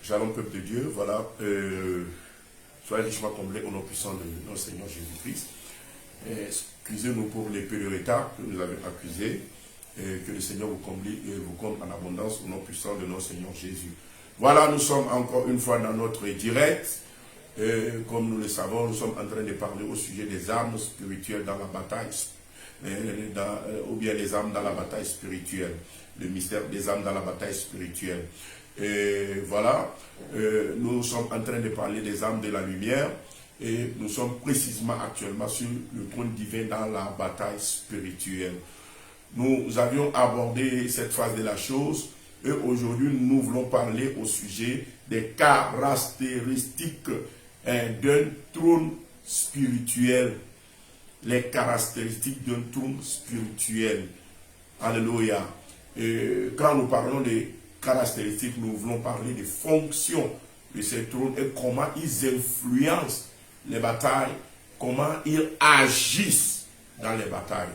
Shalom peuple de Dieu, voilà, soyez richement comblés au nom puissant de notre Seigneur Jésus-Christ. Excusez-nous pour les peu de retard que nous avons accusés, que le Seigneur vous comble et vous comble en abondance au nom puissant de notre Seigneur Jésus. Voilà, nous sommes encore une fois dans notre direct. Comme nous le savons, nous sommes en train de parler au sujet des armes spirituelles dans la bataille, ou bien les armes dans la bataille spirituelle, le mystère des armes dans la bataille spirituelle. Et voilà, nous sommes en train de parler des armes de la lumière et nous sommes précisément actuellement sur le trône divin dans la bataille spirituelle. Nous avions abordé cette phase de la chose et aujourd'hui nous voulons parler au sujet des caractéristiques d'un trône spirituel. Les caractéristiques d'un trône spirituel. Alléluia. Et quand nous parlons des caractéristiques, nous voulons parler des fonctions de ces trônes et comment ils influencent les batailles, comment ils agissent dans les batailles.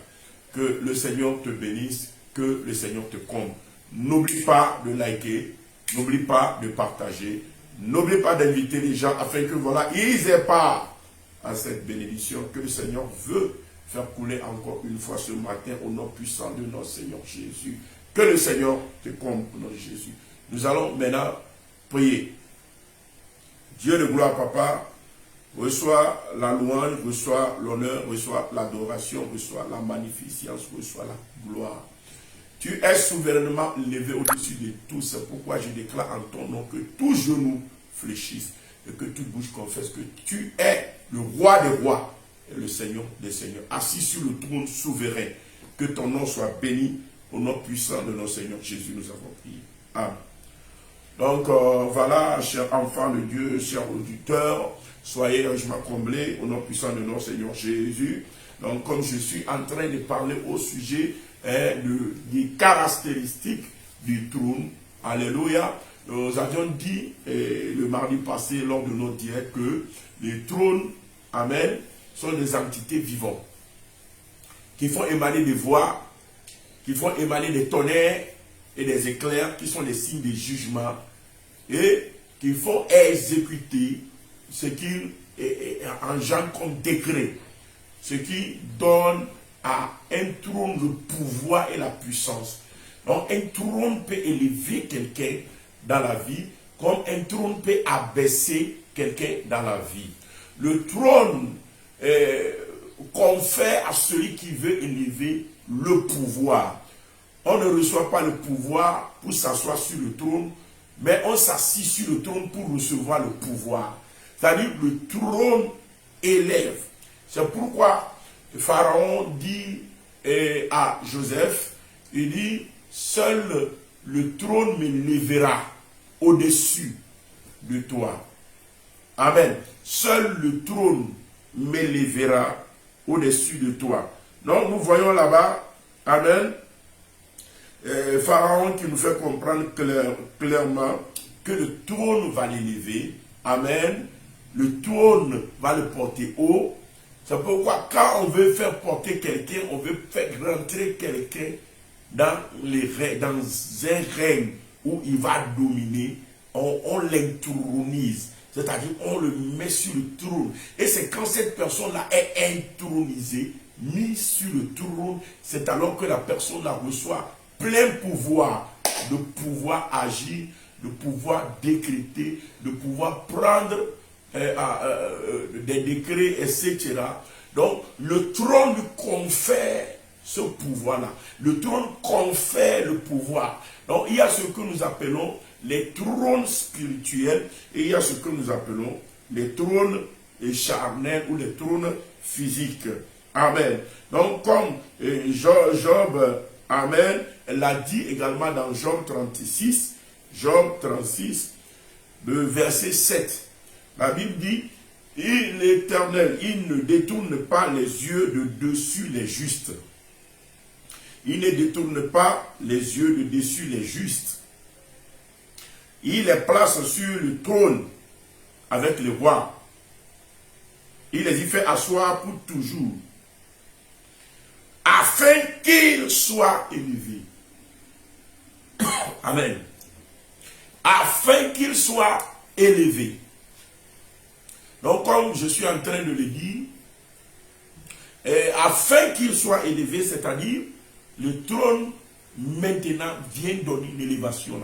Que le Seigneur te bénisse, que le Seigneur te comble. N'oublie pas de liker, n'oublie pas de partager, n'oublie pas d'inviter les gens afin que voilà, ils aient part à cette bénédiction que le Seigneur veut faire couler encore une fois ce matin au nom puissant de notre Seigneur Jésus. Que le Seigneur te comble au nom de Jésus. Nous allons maintenant prier. Dieu de gloire, Papa, reçois la louange, reçois l'honneur, reçois l'adoration, reçois la magnificence, reçois la gloire. Tu es souverainement levé au-dessus de tout. C'est pourquoi je déclare en ton nom que tout genou fléchisse et que toute bouche confesse que tu es le roi des rois et le Seigneur des seigneurs, assis sur le trône souverain. Que ton nom soit béni. Au nom puissant de notre Seigneur Jésus, nous avons prié. Amen. Donc, voilà, chers enfants de Dieu, chers auditeurs, soyez richement comblés au nom puissant de notre Seigneur Jésus. Donc, comme je suis en train de parler au sujet des caractéristiques du trône, alléluia, nous avions dit le mardi passé lors de notre direct que les trônes, amen, sont des entités vivantes qui font émaner des voix, qui font émaner des tonnerres et des éclairs qui sont des signes de jugement et qui font exécuter ce qui engendre comme décret, ce qui donne à un trône le pouvoir et la puissance. Donc un trône peut élever quelqu'un dans la vie comme un trône peut abaisser quelqu'un dans la vie. Le trône confère à celui qui veut élever le pouvoir. On ne reçoit pas le pouvoir pour s'asseoir sur le trône, mais on s'assit sur le trône pour recevoir le pouvoir. C'est-à-dire que le trône élève. C'est pourquoi Pharaon dit à Joseph, il dit, seul le trône me lèvera au-dessus de toi. Amen. Seul le trône me lèvera au-dessus de toi. Donc nous voyons là-bas, amen, Pharaon qui nous fait comprendre clairement que le trône va l'élever, amen, le trône va le porter haut. C'est pourquoi quand on veut faire porter quelqu'un, on veut faire rentrer quelqu'un dans un règne où il va dominer, on l'intronise. C'est-à-dire on le met sur le trône. Et c'est quand cette personne-là est intronisée, mise sur le trône, c'est alors que la personne-là reçoit plein pouvoir, de pouvoir agir, de pouvoir décréter, de pouvoir prendre des décrets, etc. Donc le trône lui confère ce pouvoir-là. Le trône confère le pouvoir. Donc il y a ce que nous appelons les trônes spirituels et il y a ce que nous appelons les trônes charnels ou les trônes physiques. Amen. Donc comme Job, amen, l'a dit également dans Job 36, Job 36, le verset 7. La Bible dit, l'Éternel, il ne détourne pas les yeux de dessus les justes. Il ne détourne pas les yeux de dessus les justes. Il les place sur le trône avec les rois. Il les y fait asseoir pour toujours, afin qu'ils soient élevés. Amen. afin qu'il soit élevé. Donc, comme je suis en train de le dire, afin qu'il soit élevé, c'est-à-dire le trône maintenant vient donner une élévation.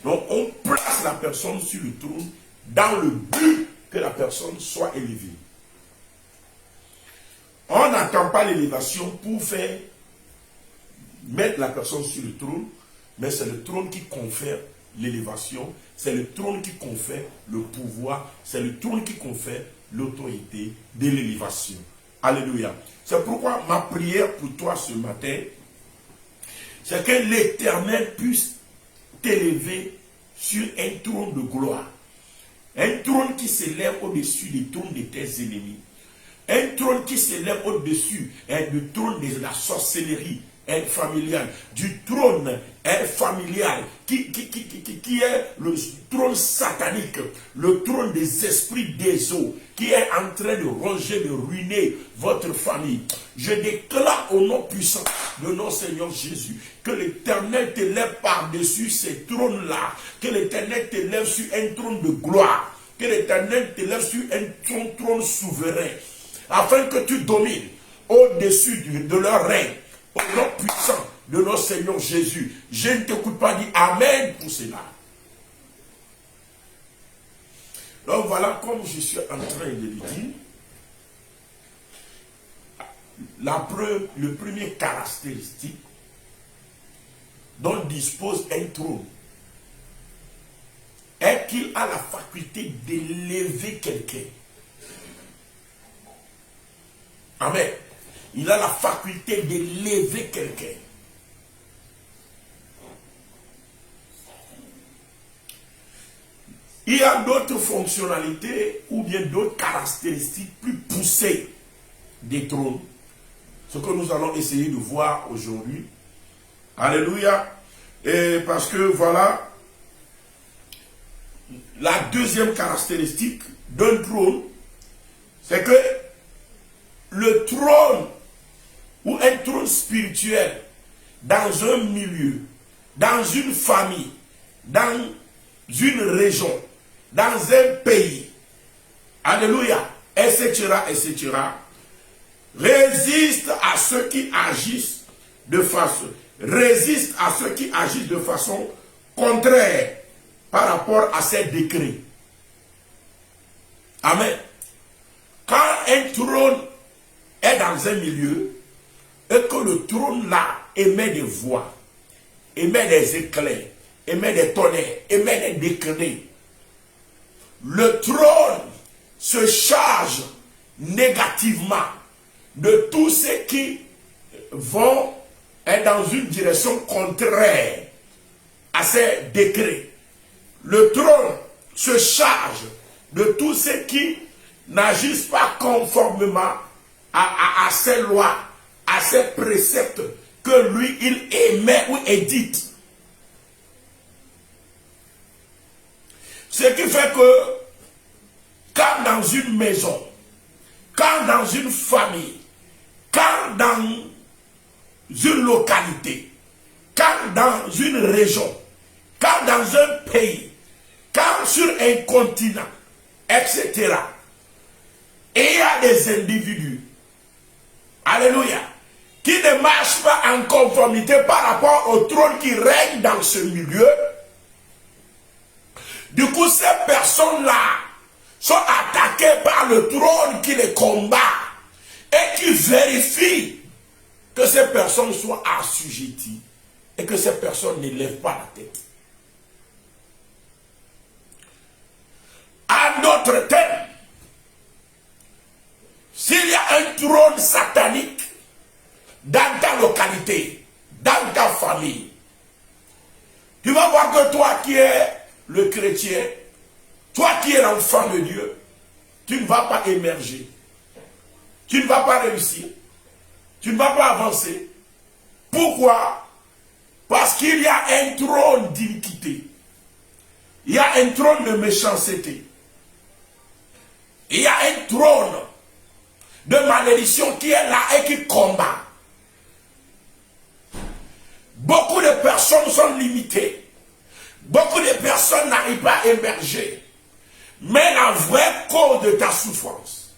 Donc, on place la personne sur le trône dans le but que la personne soit élevée. On n'attend pas l'élévation pour faire mettre la personne sur le trône, mais c'est le trône qui confère l'élévation, c'est le trône qui confère le pouvoir, c'est le trône qui confère l'autorité de l'élévation. Alléluia. C'est pourquoi ma prière pour toi ce matin, c'est que l'Éternel puisse t'élever sur un trône de gloire. Un trône qui s'élève au-dessus du trône de tes ennemis. Un trône qui s'élève au-dessus du trône de la sorcellerie familiale, du trône familial qui est le trône satanique, le trône des esprits des eaux, qui est en train de ronger, de ruiner votre famille. Je déclare au nom puissant de notre Seigneur Jésus que l'Éternel t'élève par-dessus ces trônes-là, que l'Éternel t'élève sur un trône de gloire, que l'Éternel t'élève sur un trône souverain, afin que tu domines au-dessus de leur règne, au nom puissant de notre Seigneur Jésus. Je ne t'écoute pas dire Amen pour cela. Donc voilà, comme je suis en train de le dire, le premier caractéristique dont dispose un trône est qu'il a la faculté d'élever quelqu'un. Amen. Il a la faculté d'élever quelqu'un. Il y a d'autres fonctionnalités ou bien d'autres caractéristiques plus poussées des trônes. Ce que nous allons essayer de voir aujourd'hui. Alléluia. Et parce que voilà, la deuxième caractéristique d'un trône, c'est que le trône ou un trône spirituel dans un milieu, dans une famille, dans une région, dans un pays, alléluia, etc., etc., résiste à ceux qui agissent de façon contraire par rapport à ces décrets. Amen. Quand un trône est dans un milieu et que le trône là émet des voix, émet des éclairs, émet des tonnerres, émet des décrets, le trône se charge négativement de tous ceux qui vont dans une direction contraire à ces décrets. Le trône se charge de tous ceux qui n'agissent pas conformément à ces lois, à ces préceptes que lui, il émet ou édite. Ce qui fait que quand dans une maison, quand dans une famille, quand dans une localité, quand dans une région, quand dans un pays, quand sur un continent, etc., et il y a des individus, alléluia, qui ne marchent pas en conformité par rapport au trône qui règne dans ce milieu, du coup, ces personnes-là sont attaquées par le trône qui les combat et qui vérifie que ces personnes soient assujetties et que ces personnes ne lèvent pas la tête. En d'autres termes, s'il y a un trône satanique dans ta localité, dans ta famille, tu vas voir que toi qui es le chrétien, toi qui es l'enfant de Dieu, tu ne vas pas émerger. Tu ne vas pas réussir. Tu ne vas pas avancer. Pourquoi? Parce qu'il y a un trône d'iniquité. Il y a un trône de méchanceté. Il y a un trône de malédiction qui est là et qui combat. Beaucoup de personnes sont limitées. Beaucoup de personnes n'arrive pas à émerger. Mais la vraie cause de ta souffrance,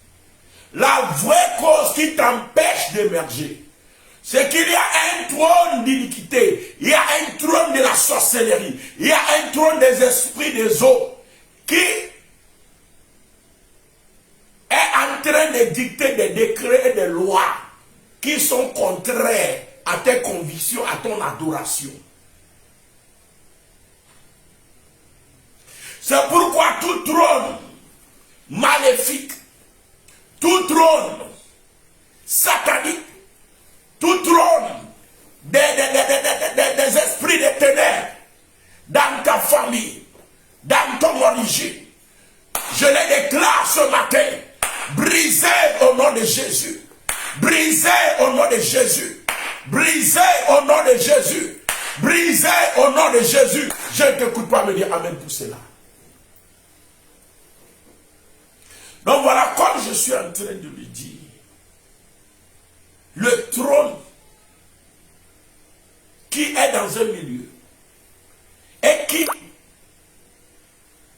la vraie cause qui t'empêche d'émerger, c'est qu'il y a un trône d'iniquité, il y a un trône de la sorcellerie, il y a un trône des esprits des eaux qui est en train de dicter des décrets et des lois qui sont contraires à tes convictions, à ton adoration. C'est pourquoi tout trône maléfique, tout trône satanique, tout trône des esprits de ténèbres dans ta famille, dans ton origine, je les déclare ce matin, brisez au nom de Jésus, brisez au nom de Jésus, brisez au nom de Jésus, brisez au nom de Jésus. Je ne t'écoute pas me dire amen pour cela. Donc voilà, comme je suis en train de le dire, le trône qui est dans un milieu et qui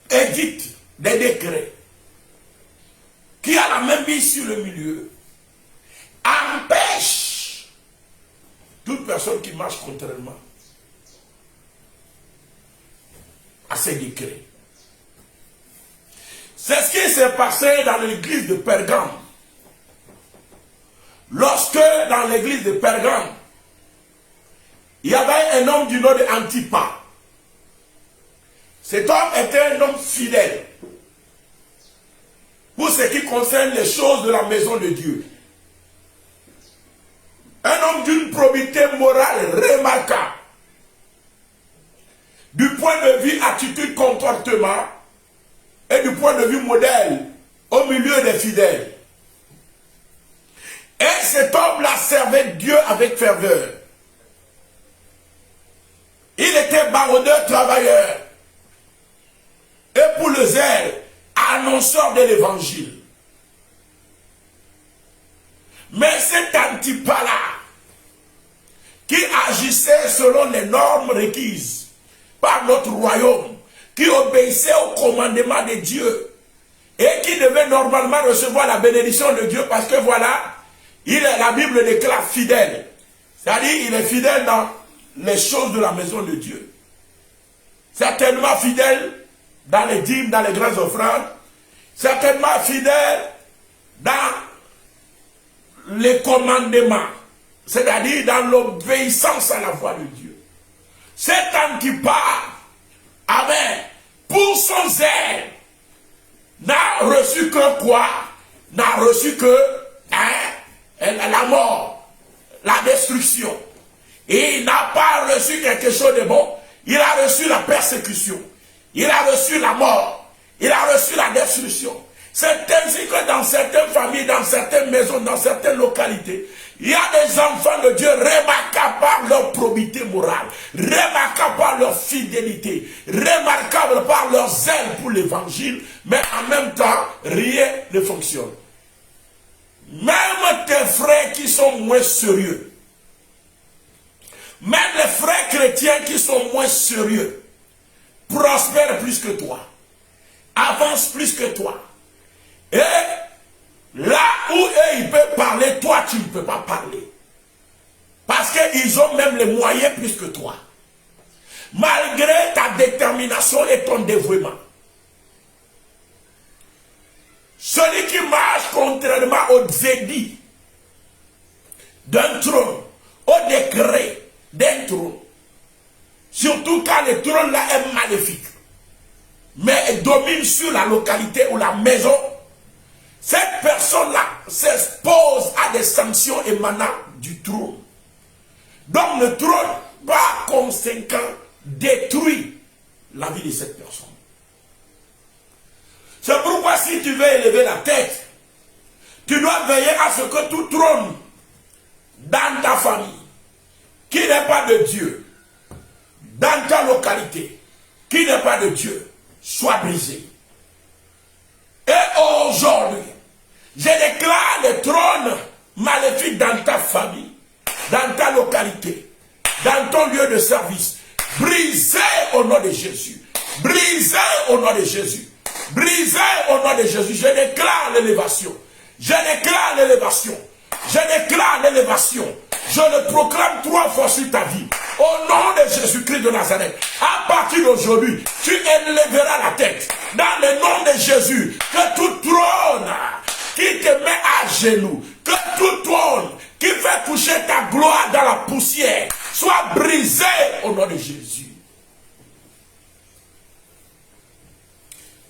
édite des décrets, qui a la même vie sur le milieu, empêche toute personne qui marche contrairement à ces décrets. C'est ce qui s'est passé dans l'église de Pergame. Lorsque dans l'église de Pergame, il y avait un homme du nom de Antipas. Cet homme était un homme fidèle pour ce qui concerne les choses de la maison de Dieu. Un homme d'une probité morale remarquable. Du point de vue attitude, comportement et du point de vue modèle au milieu des fidèles. Et cet homme-là servait Dieu avec ferveur. Il était baroudeur, travailleur. Et pour le zèle, annonceur de l'évangile. Mais cet Antipas-là, qui agissait selon les normes requises par notre royaume, qui obéissait au commandement de Dieu, et qui devait normalement recevoir la bénédiction de Dieu, parce que voilà, la Bible déclare fidèle. C'est-à-dire, il est fidèle dans les choses de la maison de Dieu. Certainement fidèle dans les dîmes, dans les grandes offrandes. Certainement fidèle dans les commandements. C'est-à-dire dans l'obéissance à la voix de Dieu. Cet Antipas avait, pour son zèle, n'a reçu que quoi? N'a reçu que la mort, la destruction. Et il n'a pas reçu quelque chose de bon. Il a reçu la persécution. Il a reçu la mort. Il a reçu la destruction. C'est ainsi que dans certaines familles, dans certaines maisons, dans certaines localités, il y a des enfants de Dieu remarquables par leur probité morale, remarquables par leur fidélité, remarquables par leur zèle pour l'évangile, mais en même temps, rien ne fonctionne. Même tes frères qui sont moins sérieux, même les frères chrétiens qui sont moins sérieux, prospèrent plus que toi, avancent plus que toi. Et là où eux, ils peuvent parler, toi, tu ne peux pas parler. Parce qu'ils ont même les moyens plus que toi. Malgré ta détermination et ton dévouement. Celui qui marche contrairement aux édits d'un trône, au décret d'un trône, surtout quand le trône là est maléfique, mais domine sur la localité ou la maison, cette personne-là s'expose à des sanctions émanant du trône. Donc le trône, par conséquent, détruit la vie de cette personne. C'est pourquoi si tu veux élever la tête, tu dois veiller à ce que tout trône dans ta famille, qui n'est pas de Dieu, dans ta localité, qui n'est pas de Dieu, soit brisé. Et aujourd'hui, je déclare le trône maléfique dans ta famille, dans ta localité, dans ton lieu de service, brisé au nom de Jésus. Brisez au nom de Jésus. Brisez au nom de Jésus. Je déclare l'élévation. Je déclare l'élévation. Je déclare l'élévation. Je le proclame 3 fois sur ta vie. Au nom de Jésus-Christ de Nazareth. À partir d'aujourd'hui, tu élèveras la tête. Dans le nom de Jésus. Que tout trône qui te met à genoux. Que tout trône qui fait coucher ta gloire dans la poussière soit brisé au nom de Jésus.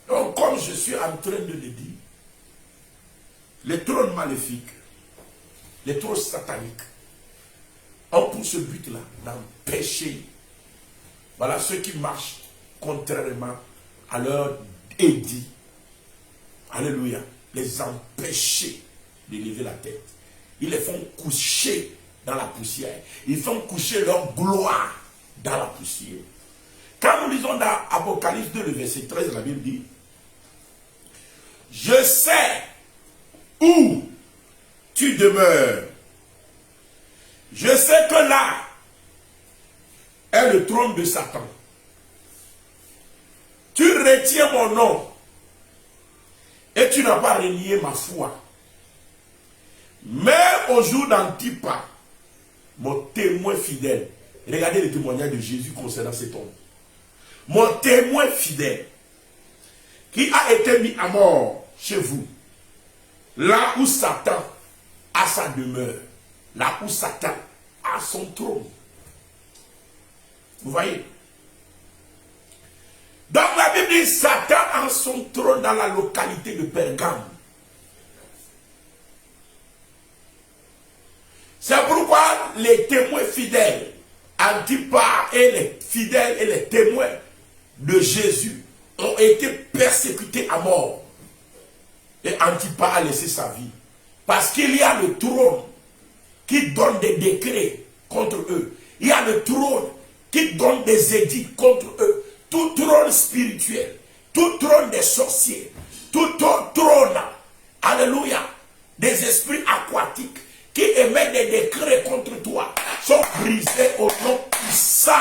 Donc, comme je suis en train de le dire, les trônes maléfiques, les trônes sataniques, ont pour ce but-là d'empêcher, voilà, ceux qui marchent contrairement à leur édit, alléluia, les empêcher de lever la tête. Ils les font coucher dans la poussière. Ils font coucher leur gloire dans la poussière. Quand nous lisons dans Apocalypse 2, le verset 13, la Bible dit, je sais où tu demeures. Je sais que là est le trône de Satan. Tu retiens mon nom et tu n'as pas renié ma foi. Mais au jour d'Antipas, mon témoin fidèle, regardez le témoignage de Jésus concernant cet homme. Mon témoin fidèle, qui a été mis à mort chez vous, là où Satan a sa demeure, là où Satan a son trône. Vous voyez? Donc la Bible dit Satan a son trône dans la localité de Pergame. C'est pourquoi les témoins fidèles, Antipas et les fidèles et les témoins de Jésus ont été persécutés à mort. Et Antipas a laissé sa vie. Parce qu'il y a le trône qui donne des décrets contre eux. Il y a le trône qui donne des édits contre eux. Tout trône spirituel, tout trône des sorciers, tout trône, alléluia, des esprits aquatiques qui émettent des décrets contre toi sont brisés au nom puissant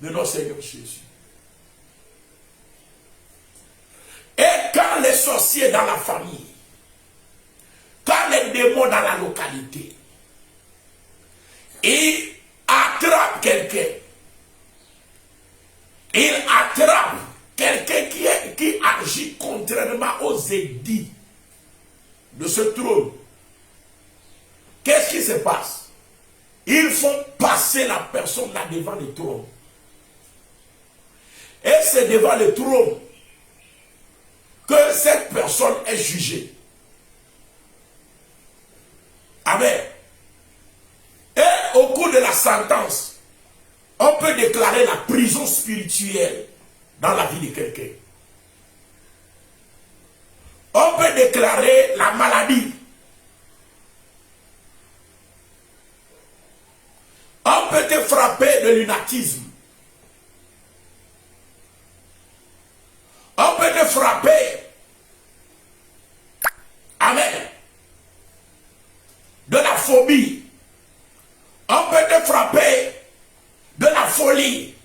de notre Seigneur Jésus. Et quand les sorciers dans la famille, quand les démons dans la localité, ils attrapent quelqu'un, ils attrapent quelqu'un qui agit contrairement aux édits de ce trône, qu'est-ce qui se passe? Ils font passer la personne là devant le trône. Et c'est devant le trône que cette personne est jugée. Amen. Et au cours de la sentence, on peut déclarer la prison spirituelle dans la vie de quelqu'un. On peut déclarer la maladie. On peut te frapper de lunatisme. On peut te frapper, amen, de la phobie. On peut te frapper de la folie.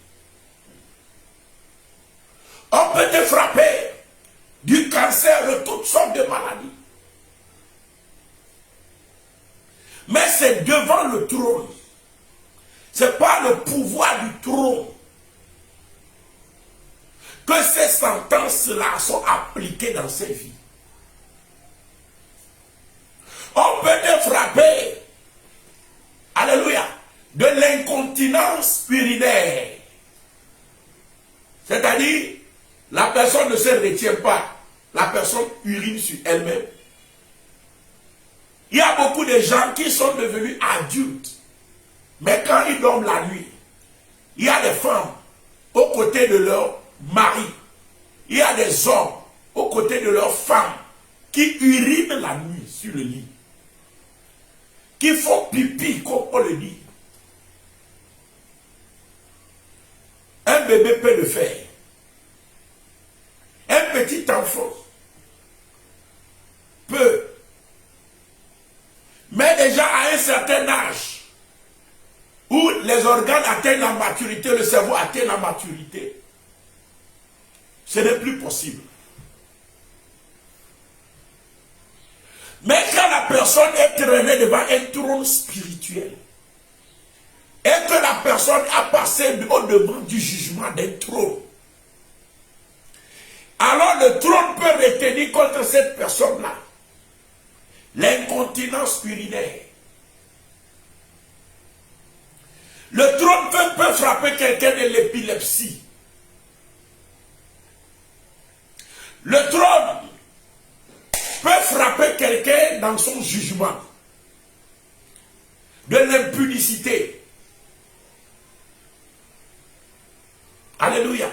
On peut te frapper du cancer, de toutes sortes de maladies. Mais c'est devant le trône. Ce n'est pas le pouvoir du trône que ces sentences-là sont appliquées dans ces vies. On peut te frapper, alléluia, de l'incontinence urinaire. C'est-à-dire, la personne ne se retient pas, la personne urine sur elle-même. Il y a beaucoup de gens qui sont devenus adultes, mais quand ils dorment la nuit, il y a des femmes aux côtés de leur mari, il y a des hommes aux côtés de leurs femmes qui urinent la nuit sur le lit, qui font pipi, comme on le dit. Un bébé peut le faire. Un petit enfant peut. Mais déjà à un certain âge, où les organes atteignent la maturité, le cerveau atteint la maturité, Ce n'est plus possible. Mais quand la personne est traînée devant un trône spirituel, et que la personne a passé au-devant du jugement d'un trône, alors le trône peut retenir contre cette personne-là l'incontinence urinaire. Le trône peut frapper quelqu'un de l'épilepsie. Le trône peut frapper quelqu'un dans son jugement de l'impudicité. Alléluia.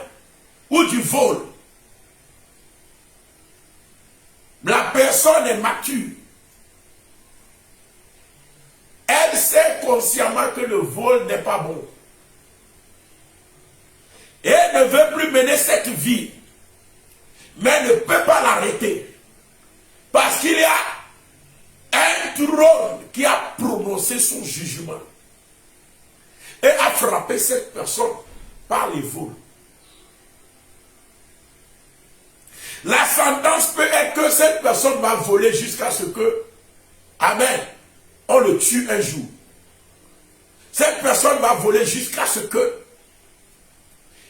Ou du vol. La personne est mature. Elle sait consciemment que le vol n'est pas bon. Et elle ne veut plus mener cette vie. Mais elle ne peut pas l'arrêter. Parce qu'il y a un trône qui a prononcé son jugement. Et a frappé cette personne par les vols. La sentence peut être que cette personne va voler jusqu'à ce que, amen, on le tue un jour. Cette personne va voler jusqu'à ce que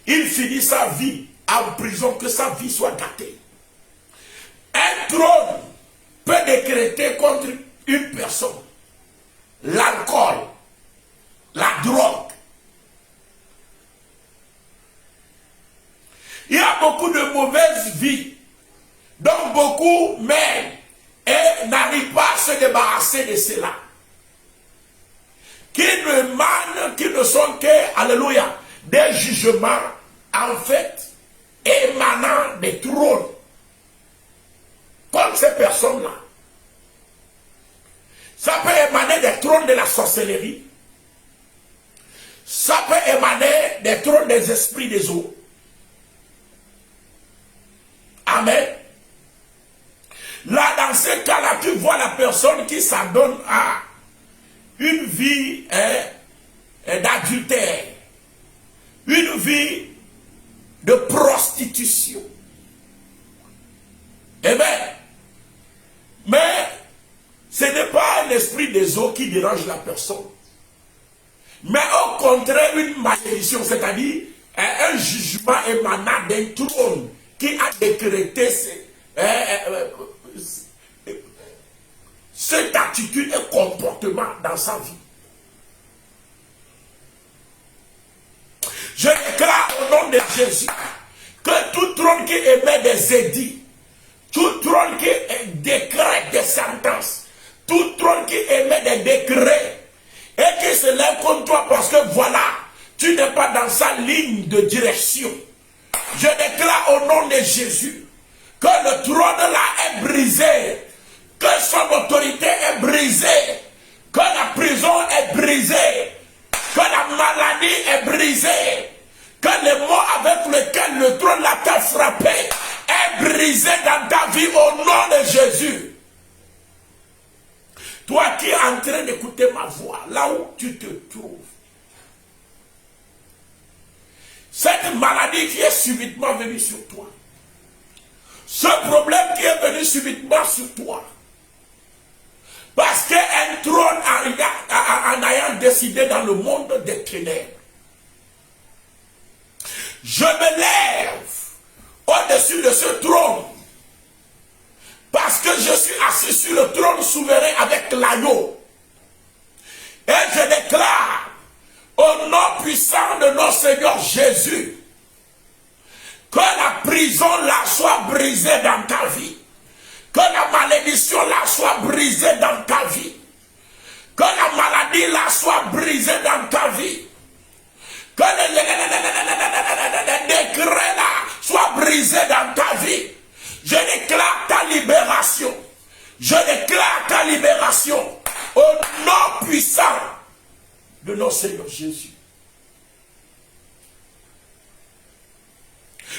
il finisse sa vie en prison, que sa vie soit gâtée. Un trône peut décréter contre une personne l'alcool, la drogue. Il y a beaucoup de mauvaises vies dont beaucoup mènent et n'arrivent pas à se débarrasser de cela. Qui ne sont que, alléluia, des jugements, en fait, émanant des trônes. Comme ces personnes-là. Ça peut émaner des trônes de la sorcellerie. Ça peut émaner des trônes des esprits des eaux. Amen. Là, dans ce cas-là, tu vois la personne qui s'adonne à une vie d'adultère, une vie de prostitution. Amen. Mais ce n'est pas l'esprit des eaux qui dérange la personne. Mais au contraire, une malédiction, c'est-à-dire un jugement émanant d'un trône qui a décrété cette attitude et comportement dans sa vie. Je déclare au nom de Jésus que tout trône qui émet des édits, tout trône qui décrète des sentences, tout trône qui émet des décrets et qui se lève contre toi parce que voilà, tu n'es pas dans sa ligne de direction. Je déclare au nom de Jésus que le trône là est brisé, que son autorité est brisée, que la prison est brisée, que la maladie est brisée, que les mots avec lesquels le trône là t'a frappé est brisé dans ta vie au nom de Jésus. Toi qui es en train d'écouter ma voix, là où tu te trouves, cette maladie qui est subitement venue sur toi, ce problème qui est venu subitement sur toi, parce qu'un trône en ayant décidé dans le monde des ténèbres, je me lève au-dessus de ce trône, parce que je suis assis sur le trône souverain avec l'agneau, et je déclare au nom puissant de notre Seigneur Jésus, que la prison là soit brisée dans ta vie, que la malédiction là soit brisée dans ta vie, que la maladie là soit brisée dans ta vie, que les décrets là soient brisés dans ta vie. Je déclare ta libération. Je déclare ta libération au nom puissant de notre Seigneur Jésus.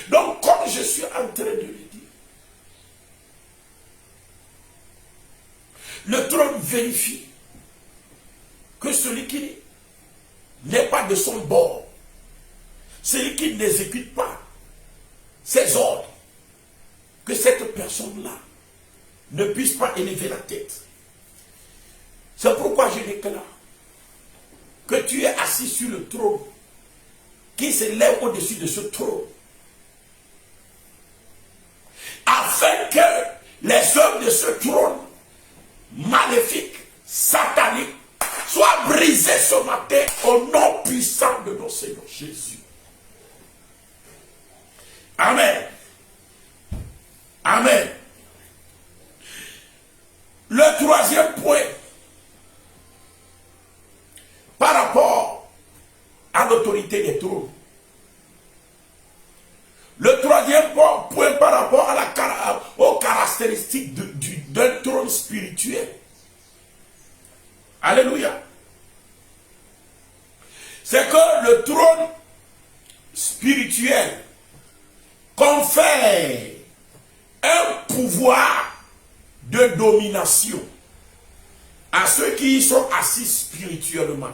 Donc, comme je suis en train de le dire, le trône vérifie que celui qui n'est pas de son bord, celui qui n'exécute pas ses ordres, que cette personne-là ne puisse pas élever la tête. C'est pourquoi je déclare que tu es assis sur le trône qui s'élève au-dessus de ce trône, afin que les œuvres de ce trône maléfique, satanique, soient brisées ce matin au nom puissant de notre Seigneur Jésus. Amen. Amen. Le troisième point, par rapport à l'autorité des trônes. Le troisième point par rapport aux caractéristiques d'un trône spirituel. Alléluia. C'est que le trône spirituel confère un pouvoir de domination à ceux qui y sont assis spirituellement.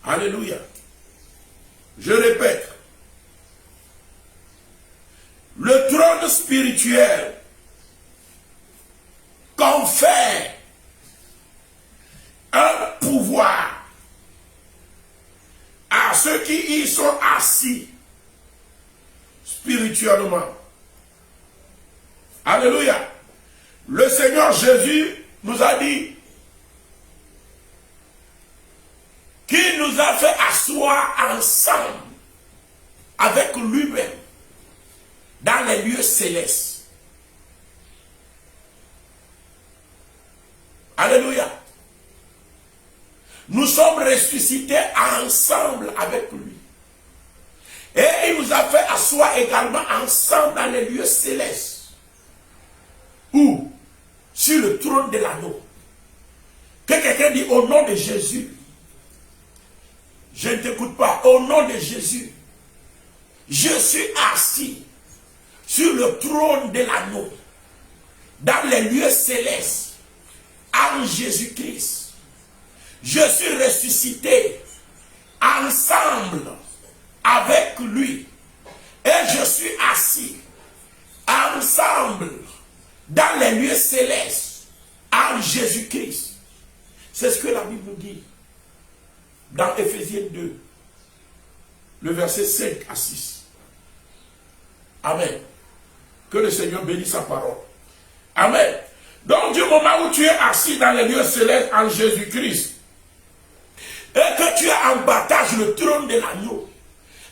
Alléluia. Je répète. Le trône spirituel confère un pouvoir à ceux qui y sont assis spirituellement. Alléluia. Le Seigneur Jésus nous a dit qu'il nous a fait asseoir ensemble avec lui-même dans les lieux célestes. Alléluia. Nous sommes ressuscités ensemble avec lui. Et il nous a fait asseoir également ensemble dans les lieux célestes. Où? Sur le trône de l'agneau. Que quelqu'un dit au nom de Jésus. Je ne t'écoute pas. Au nom de Jésus. Je suis assis sur le trône de l'agneau. Dans les lieux célestes. En Jésus-Christ. Je suis ressuscité ensemble avec lui. Et je suis assis ensemble dans les lieux célestes en Jésus-Christ. C'est ce que la Bible nous dit dans Éphésiens 2, le verset 5 à 6. Amen. Que le Seigneur bénisse sa parole. Amen. Donc du moment où tu es assis dans les lieux célestes en Jésus-Christ, et que tu as en partage le trône de l'agneau,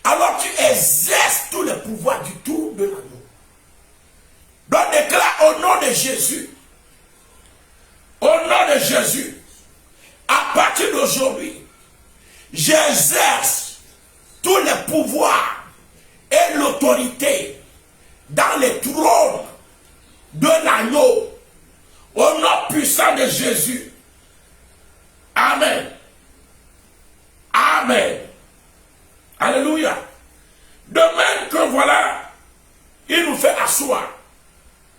alors tu exerces tous les pouvoirs du trône de l'agneau. Donc déclare au nom de Jésus, au nom de Jésus, à partir d'aujourd'hui, j'exerce tous les pouvoirs et l'autorité dans les trônes de l'agneau, au nom puissant de Jésus. Amen. Amen. Alléluia. De même que voilà, il nous fait asseoir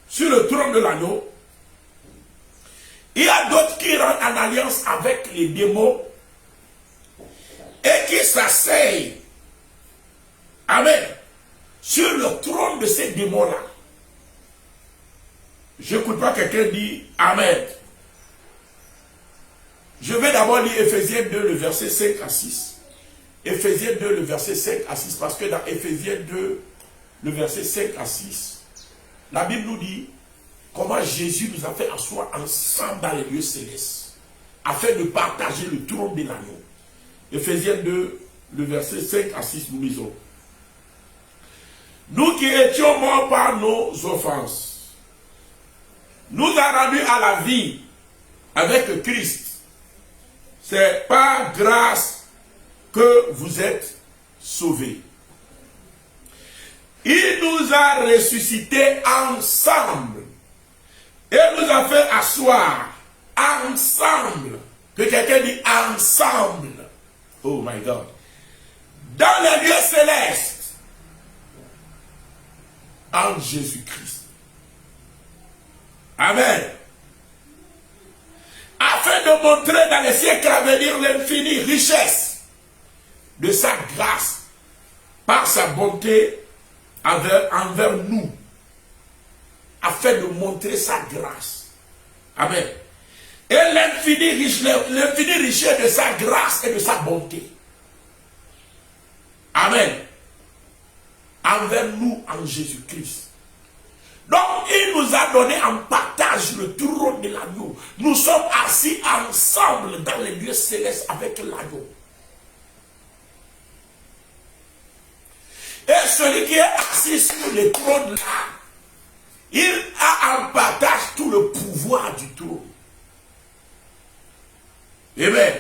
sur le trône de l'agneau. Il y a d'autres qui rentrent en alliance avec les démons et qui s'asseyent, amen, sur le trône de ces démons-là. Je n'écoute pas quelqu'un dire amen. Je vais d'abord lire Éphésiens 2, le verset 5 à 6. Éphésiens 2, le verset 5 à 6. Parce que dans Éphésiens 2, le verset 5 à 6, la Bible nous dit comment Jésus nous a fait asseoir ensemble dans les lieux célestes, afin de partager le trône de l'agneau. Éphésiens 2, le verset 5 à 6, nous lisons. Nous qui étions morts par nos offenses, nous a rendus à la vie avec Christ. C'est par grâce que vous êtes sauvés. Il nous a ressuscités ensemble et nous a fait asseoir ensemble. Que quelqu'un dit ensemble. Oh my God. Dans les lieux célestes. En Jésus-Christ. Amen. Afin de montrer dans les siècles à venir l'infinie richesse de sa grâce, par sa bonté envers nous, afin de montrer sa grâce. Amen. Et l'infini richesse de sa grâce et de sa bonté. Amen. Envers nous en Jésus-Christ. Donc, il nous a donné en partage le trône de l'agneau. Nous sommes assis ensemble dans les lieux célestes avec l'agneau. Et celui qui est assis sur le trône là, il a en partage tout le pouvoir du trône. Amen.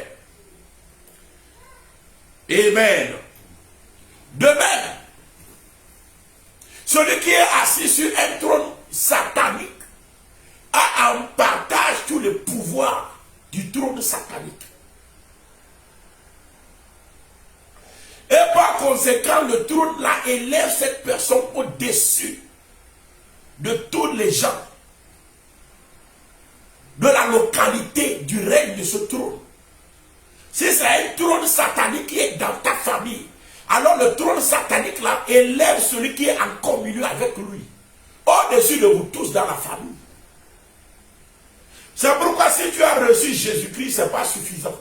Amen. De même, celui qui est assis sur un trône satanique a en partage tout le pouvoir du trône satanique. Et par conséquent, le trône là élève cette personne au-dessus de tous les gens de la localité du règne de ce trône. Si c'est un trône satanique qui est dans ta famille, alors le trône satanique là élève celui qui est en communion avec lui, au-dessus de vous tous dans la famille. C'est pourquoi si tu as reçu Jésus-Christ, ce n'est pas suffisant.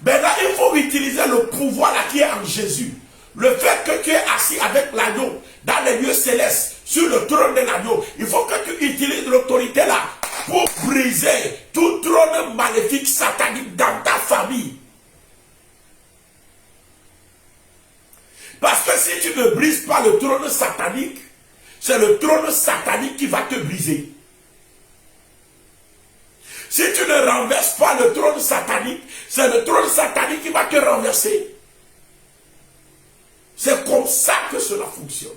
Maintenant, il faut utiliser le pouvoir là qui est en Jésus. Le fait que tu es assis avec l'agneau dans les lieux célestes, sur le trône de l'agneau, il faut que tu utilises l'autorité là pour briser tout trône maléfique satanique dans ta famille. Parce que si tu ne brises pas le trône satanique, c'est le trône satanique qui va te briser. Si tu ne renverses pas le trône satanique, c'est le trône satanique qui va te renverser. C'est comme ça que cela fonctionne.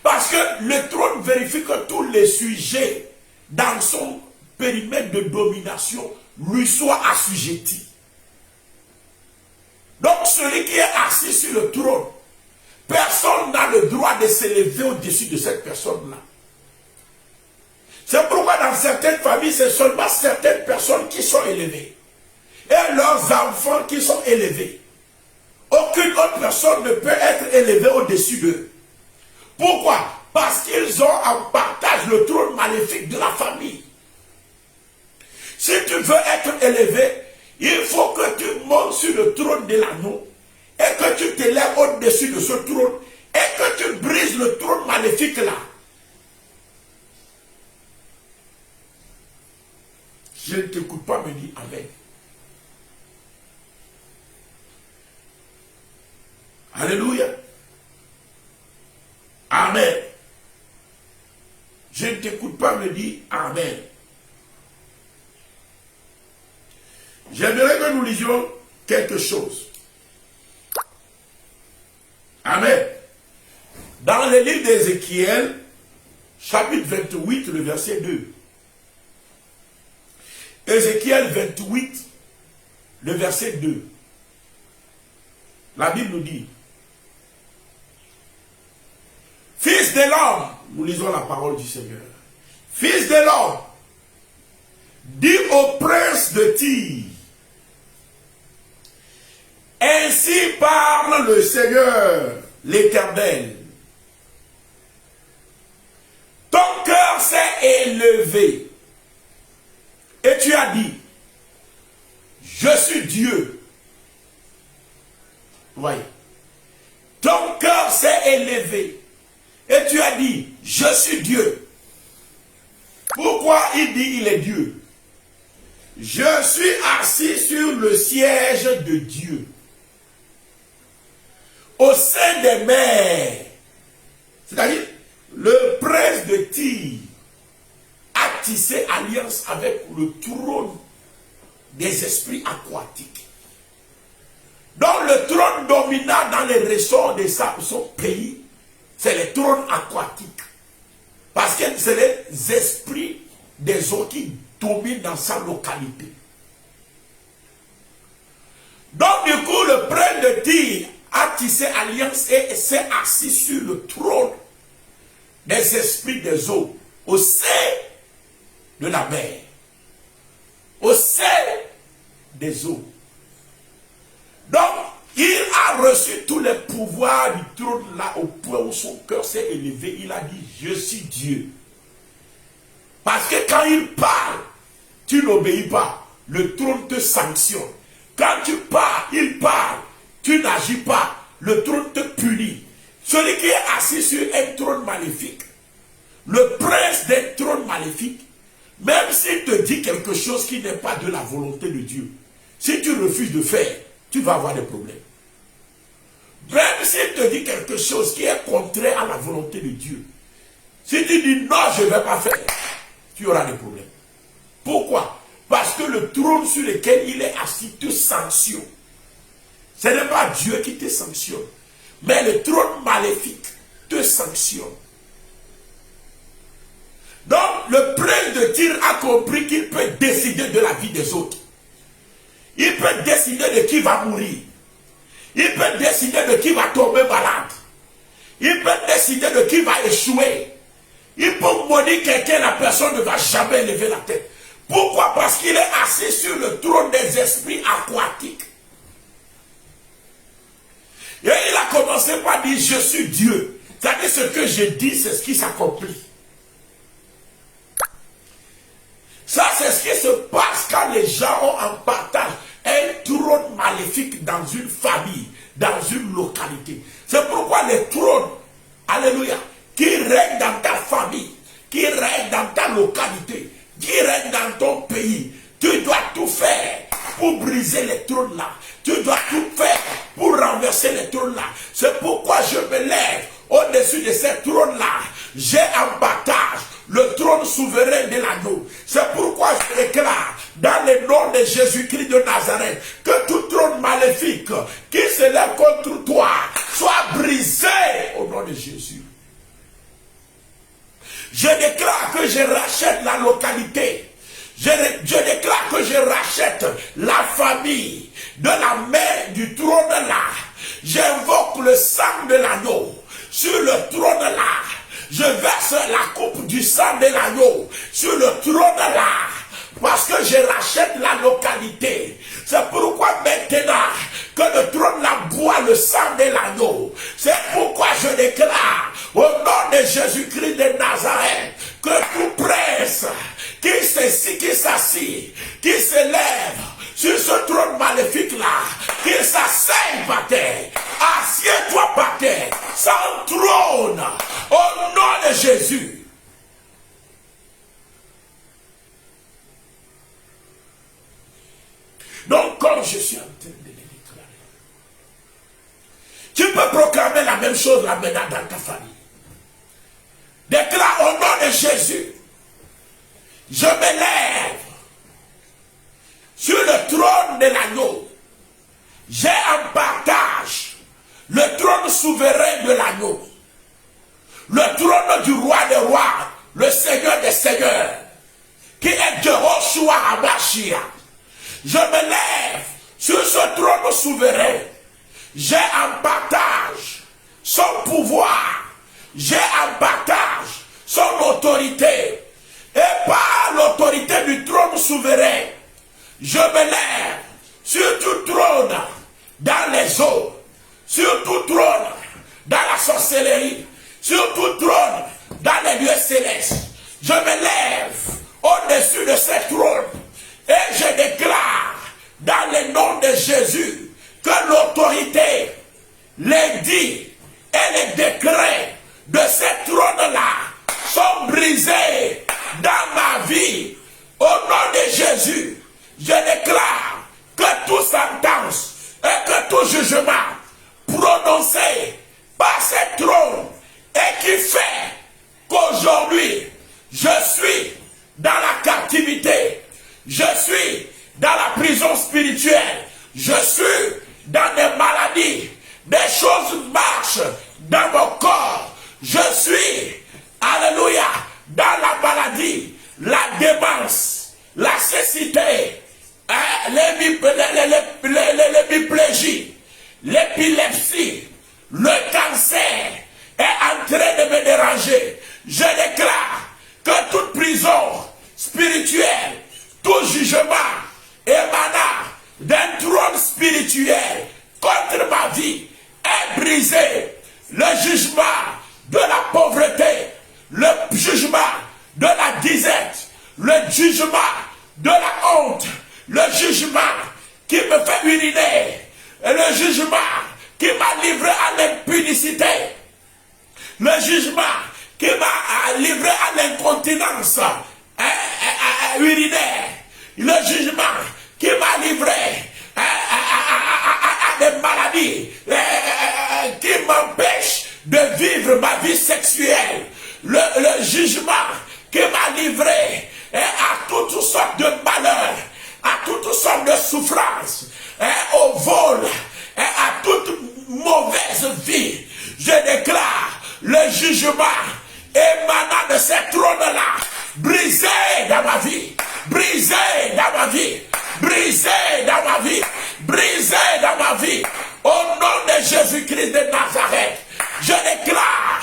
Parce que le trône vérifie que tous les sujets dans son périmètre de domination lui soient assujettis. Donc celui qui est assis sur le trône, personne n'a le droit de s'élever au-dessus de cette personne-là. C'est pourquoi dans certaines familles, c'est seulement certaines personnes qui sont élevées. Et leurs enfants qui sont élevés. Aucune autre personne ne peut être élevée au-dessus d'eux. Pourquoi? Parce qu'ils ont en partage le trône maléfique de la famille. Si tu veux être élevé, il faut que tu montes sur le trône de l'agneau et que tu t'élèves au-dessus de ce trône et que tu brises le trône maléfique là. Je ne t'écoute pas me dire Amen. Alléluia. Amen. Je ne t'écoute pas me dire Amen. J'aimerais que nous lisions quelque chose. Amen. Dans le livre d'Ézéchiel, chapitre 28, le verset 2. Ézéchiel 28, le verset 2. La Bible nous dit, Fils de l'homme, nous lisons la parole du Seigneur. Fils de l'homme, dis au prince de Tyr, ainsi parle le Seigneur, l'Éternel. Ton cœur s'est élevé. Et tu as dit, je suis Dieu. Voyez. Ton cœur s'est élevé. Et tu as dit, je suis Dieu. Pourquoi il dit il est Dieu? Je suis assis sur le siège de Dieu. Au sein des mers. C'est-à-dire, le prince de Tyr a tissé alliance avec le trône des esprits aquatiques. Donc le trône dominant dans les ressorts de son pays, c'est le trône aquatique. Parce que c'est les esprits des eaux qui dominent dans sa localité. Donc du coup, le prince de Tyr a tissé alliance et s'est assis sur le trône des esprits des eaux, au sein de la mer, au sein des eaux. Donc, reçu tous les pouvoirs du trône là, au point où son cœur s'est élevé, il a dit, je suis Dieu. Parce que quand il parle, tu n'obéis pas. Le trône te sanctionne. Quand tu parles, il parle, tu n'agis pas. Le trône te punit. Celui qui est assis sur un trône maléfique, le prince d'un trône maléfique, même s'il te dit quelque chose qui n'est pas de la volonté de Dieu, si tu refuses de faire, tu vas avoir des problèmes. Même s'il te dit quelque chose qui est contraire à la volonté de Dieu, si tu dis non, je ne vais pas faire, tu auras des problèmes. Pourquoi? Parce que le trône sur lequel il est assis te sanctionne. Ce n'est pas Dieu qui te sanctionne, mais le trône maléfique te sanctionne. Donc, le prince de Tyr a compris qu'il peut décider de la vie des autres. Il peut décider de qui va mourir. Il peut décider de qui va tomber malade. Il peut décider de qui va échouer. Il peut maudire quelqu'un, la personne ne va jamais lever la tête. Pourquoi? Parce qu'il est assis sur le trône des esprits aquatiques. Et il a commencé par dire, je suis Dieu. C'est-à-dire ce que je dis, c'est ce qui s'accomplit. Ça, c'est ce qui se passe quand les gens ont en partage un trône maléfique dans une famille, dans une localité. C'est pourquoi les trônes, alléluia, qui règnent dans ta famille, qui règnent dans ta localité, qui règnent dans ton pays, tu dois tout faire pour briser les trônes là. Tu dois tout faire pour renverser les trônes là. C'est pourquoi je me lève au-dessus de ces trônes là. J'ai en partage le trône souverain de l'agneau. C'est pourquoi je déclare dans le nom de Jésus-Christ de Nazareth que tout trône maléfique qui se lève contre toi soit brisé au nom de Jésus. Je déclare que je rachète la localité. Je déclare que je rachète la famille de la main du trône là. J'invoque le sang de l'agneau sur le trône là. Je verse la coupe du sang de l'agneau sur le trône là. Parce que je rachète la localité. C'est pourquoi maintenant que le trône là boit le sang de l'agneau. C'est pourquoi je déclare au nom de Jésus-Christ de Nazareth que tout prince qui s'assit, qui se lève sur ce trône maléfique là, qu'il s'asseye par terre, assieds-toi par terre, sans trône, au nom de Jésus. Donc, comme je suis en train de le déclarer, tu peux proclamer la même chose là maintenant dans ta famille. Déclare au nom de Jésus, je me lève sur le trône de l'agneau. J'ai en partage le trône souverain de l'agneau, le trône du roi des rois, le Seigneur des seigneurs, qui est Jehoshua HaMashiach. Je me lève sur ce trône souverain. J'ai en partage son pouvoir. J'ai en partage son autorité. Et par l'autorité du trône souverain, je me lève sur tout trône dans les eaux, sur tout trône dans la sorcellerie, sur tout trône dans les lieux célestes. Je me lève au-dessus de ces trônes et je déclare dans le nom de Jésus que l'autorité, l'édit et les décrets de ces trônes-là sont brisés dans ma vie. Au nom de Jésus, je déclare que toute sentence et que tout jugement prononcé par ces trônes et qui fait qu'aujourd'hui je suis dans la captivité, je suis dans la prison spirituelle, je suis dans des maladies, des choses marchent dans mon corps, je suis, alléluia, dans la maladie, la démence, la cécité, l'hémiplégie, l'épilepsie, le cancer est en train de me déranger. Je déclare que toute prison spirituelle, tout jugement émanant d'un trône spirituel contre ma vie briser le jugement de la pauvreté, le jugement de la disette, le jugement de la honte, le jugement qui me fait uriner, et le jugement qui m'a livré à l'impudicité, le jugement qui m'a livré à l'incontinence urinaire, le jugement qui m'a livré à des maladies qui m'empêchent de vivre ma vie sexuelle, le jugement qui m'a livré à toutes sortes de malheurs, à toutes sortes de souffrances, au vol, à toute mauvaise vie. Je déclare le jugement émanant de ces trônes-là, brisé dans ma vie, brisé dans ma vie, brisé dans ma vie, brisé dans ma vie. Au nom de Jésus-Christ de Nazareth, je déclare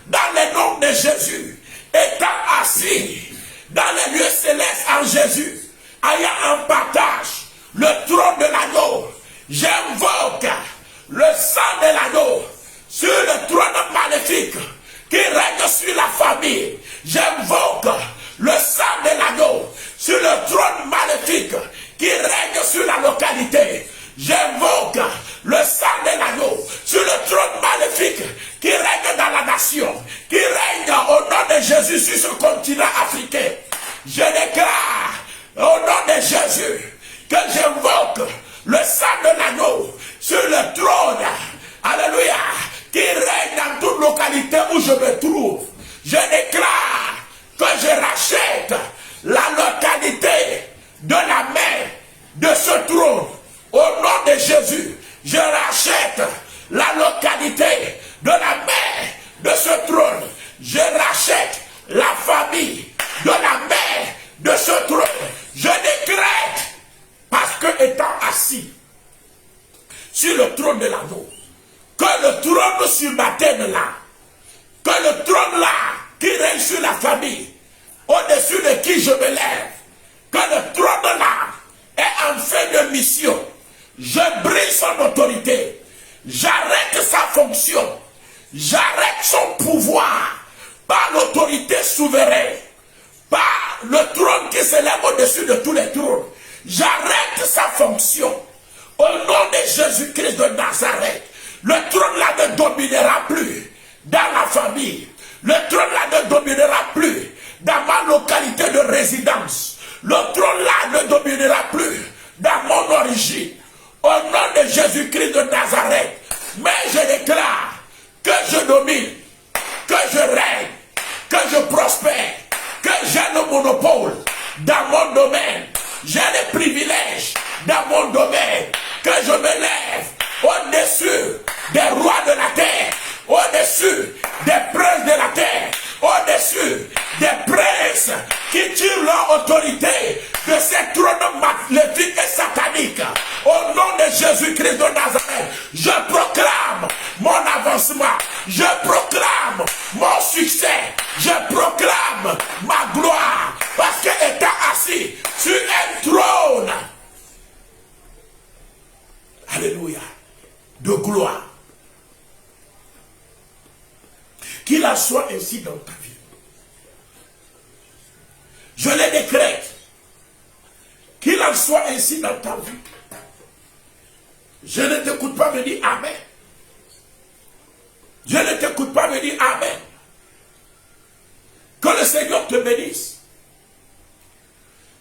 dans le nom de Jésus, étant assis dans les lieux célestes en Jésus, ayant en partage le trône de l'agneau, j'invoque le sang de l'agneau sur le trône maléfique qui règne sur la famille. J'invoque le sang de l'agneau sur le trône maléfique qui règne sur la localité. J'invoque le sang de l'agneau sur le trône maléfique qui règne dans la nation, qui règne au nom de Jésus sur ce continent africain. Je déclare au nom de Jésus que j'invoque le sang de l'agneau sur le trône, alléluia, qui règne dans toute localité où je me trouve. Je déclare que je rachète la localité de la main de ce trône. Au nom de Jésus, je rachète la localité de la main de ce trône. Je rachète la famille de la main de ce trône. Je décrète, parce que étant assis sur le trône de l'agneau, que le trône sur ma tête là, que le trône là qui règne sur la famille, au-dessus de qui je me lève, que le trône là est en fin de mission. Je brise son autorité, j'arrête sa fonction, j'arrête son pouvoir par l'autorité souveraine, par le trône qui s'élève au-dessus de tous les trônes. J'arrête sa fonction au nom de Jésus-Christ de Nazareth. Le trône là ne dominera plus dans la famille. Le trône là ne dominera plus dans ma localité de résidence. Le trône là ne dominera plus dans mon origine. Au nom de Jésus-Christ de Nazareth. Mais je déclare que je domine, que je règne, que je prospère, que j'ai le monopole dans mon domaine. J'ai les privilèges dans mon domaine. Que je me lève au-dessus des rois de la terre, au-dessus des princes de la terre, au-dessus des princes qui tirent leur autorité de ces trônes maléfiques et sataniques. Au nom de Jésus-Christ de Nazareth, je proclame mon avancement, je proclame mon succès, je proclame ma gloire, parce que étant assis sur un trône, alléluia, de gloire, qu'il en soit ainsi dans ta vie. Je le décrète, qu'il en soit ainsi dans ta vie. Je ne t'écoute pas me dire Amen. Je ne t'écoute pas me dire Amen. Que le Seigneur te bénisse.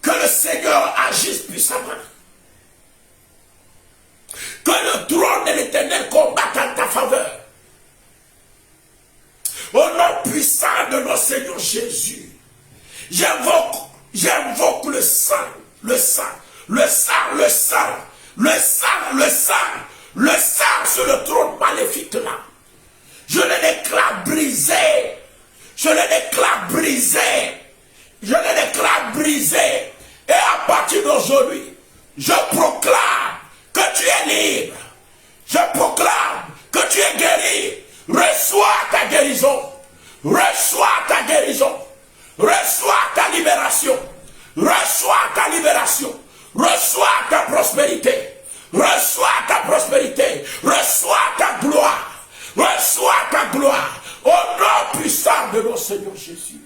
Que le Seigneur agisse puissamment. Que le trône de l'Éternel combatte en ta faveur. Au nom puissant de notre Seigneur Jésus, j'invoque le sang, le sang, le sang, le sang, le sang, le sang, le sang sur le trône maléfique là. Je le déclare brisé. Je le déclare brisé. Je le déclare brisé. Et à partir d'aujourd'hui, je proclame que tu es libre. Je proclame que tu es guéri. Reçois ta guérison. Reçois ta guérison. Reçois ta libération. Reçois ta libération. Reçois ta prospérité. Reçois ta prospérité. Reçois ta gloire. Seigneur Jésus.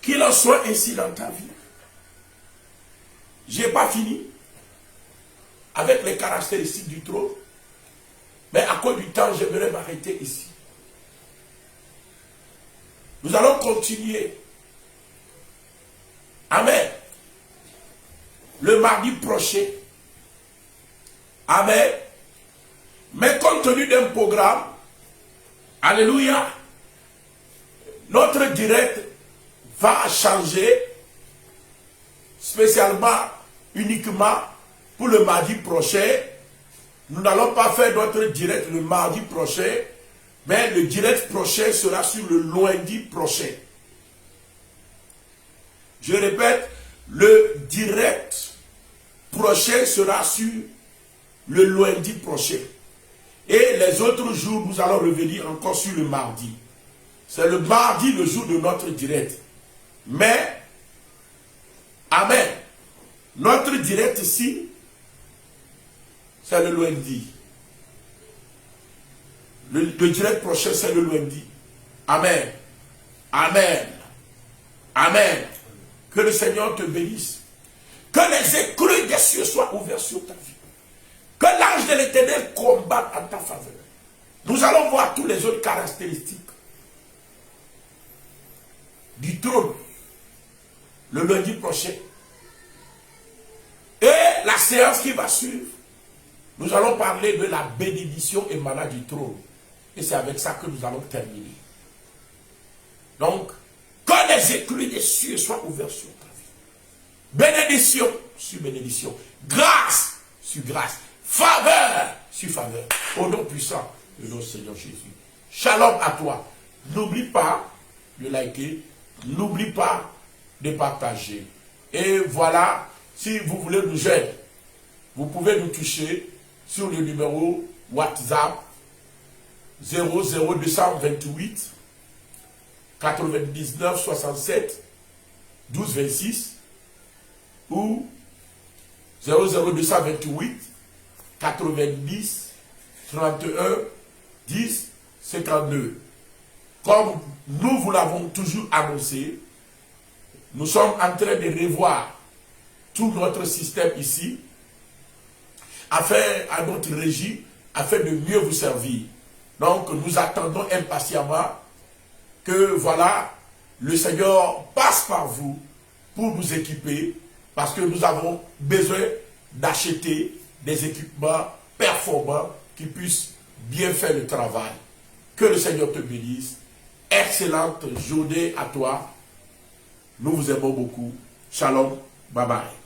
Qu'il en soit ainsi dans ta vie. Je n'ai pas fini avec les caractéristiques du trône. Mais à cause du temps, j'aimerais m'arrêter ici. Nous allons continuer. Amen. Le mardi prochain. Amen. Mais compte tenu d'un programme, alléluia, notre direct va changer spécialement, uniquement pour le mardi prochain. Nous n'allons pas faire notre direct le mardi prochain, mais le direct prochain sera sur le lundi prochain. Je répète, le direct prochain sera sur le lundi prochain. Et les autres jours, nous allons revenir encore sur le mardi. C'est le mardi, le jour de notre direct. Mais, amen, notre direct ici, c'est le lundi. Le direct prochain, c'est le lundi. Amen. Amen. Amen. Que le Seigneur te bénisse. Que les écluses des cieux soient ouverts sur ta vie. Que l'ange de l'Éternel combatte en ta faveur. Nous allons voir toutes les autres caractéristiques du trône le lundi prochain. Et la séance qui va suivre, nous allons parler de la bénédiction émanant du trône. Et c'est avec ça que nous allons terminer. Donc, que les écluses des cieux soient ouverts sur ta vie. Bénédiction sur bénédiction. Grâce sur grâce. Faveur sur faveur. Au nom puissant de notre Seigneur Jésus. Shalom à toi. N'oublie pas de liker. N'oublie pas de partager. Et voilà, si vous voulez nous joindre, vous pouvez nous toucher sur le numéro WhatsApp 00228 99 67 12 26 ou 00228 90 31 10 52. Comme nous vous l'avons toujours annoncé, nous sommes en train de revoir tout notre système ici, afin, à notre régie, afin de mieux vous servir. Donc, nous attendons impatiemment que, voilà, le Seigneur passe par vous pour nous équiper, parce que nous avons besoin d'acheter des équipements performants qui puissent bien faire le travail. Que le Seigneur te bénisse. Excellente journée à toi. Nous vous aimons beaucoup. Shalom. Bye bye.